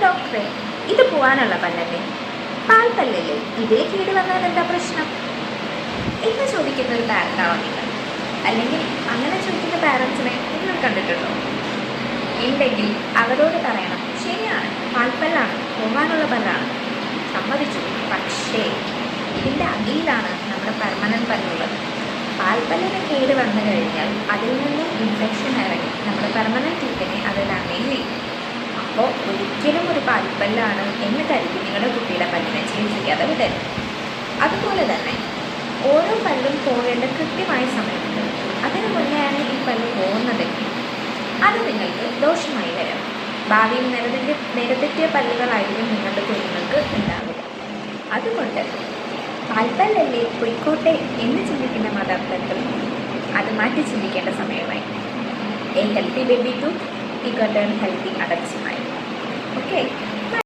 ഡോക്ടറെ, ഇത് പോകാനുള്ള പല്ലല്ലേ, പാൽപ്പല്ലല്ലേ, ഇതേ കേട് വന്നാൽ എന്താ പ്രശ്നം എന്ന് ചോദിക്കുന്ന ഒരു പാരൻ്റാണോ നിങ്ങൾ? അല്ലെങ്കിൽ അങ്ങനെ ചോദിക്കുന്ന പാരൻസിനെ നിങ്ങൾ കണ്ടിട്ടുണ്ടോ? ഉണ്ടെങ്കിൽ അവരോട് പറയണം, ശരിയാണ്, പാൽപ്പല്ലാണ്, പോകാനുള്ള പല്ലാണ്, സമ്മതിച്ചു. പക്ഷേ ഇതിൻ്റെ അടിയിലാണ് നമ്മുടെ പെർമനൻറ്റ് പല്ലുള്ളത്. പാൽപ്പല്ലിന് കേട് വന്നു കഴിഞ്ഞാൽ അതിൽ നിന്നും ഇൻഫെക്ഷൻ ഇറങ്ങി നമ്മുടെ പെർമനൻറ്റ് ടീത്തിനെ അത് ഡാമേജ് ചെയ്യും. അപ്പോൾ ഒരിക്കലും ഒരു പാൽപ്പല്ലാണ് എന്ന് കരുതി നിങ്ങളുടെ കുട്ടിയുടെ പല്ലിനെ ചികിത്സിക്കാതെ വിടരുത്. അതുപോലെ തന്നെ ഓരോ പല്ലും പോകേണ്ട കൃത്യമായ സമയമുണ്ട്. അതിന് മുന്നെയാണ് ഈ പല്ല് പോകുന്നതെങ്കിൽ അത് നിങ്ങൾക്ക് ദോഷമായി വരാം. ഭാവിയിൽ നിരതെറ്റിയ പല്ലുകളായിരിക്കും നിങ്ങളുടെ കുഞ്ഞുങ്ങൾക്ക് ഉണ്ടാവുക. അതുകൊണ്ട് പാൽപ്പല്ലല്ലേ, പൊയ്ക്കോട്ടെ എന്ന് ചിന്തിക്കുന്ന മാതാപിതാക്കൾ അത് മാറ്റി ചിന്തിക്കേണ്ട സമയമായി. A healthy baby tooth equal to healthy adults mind. Okay.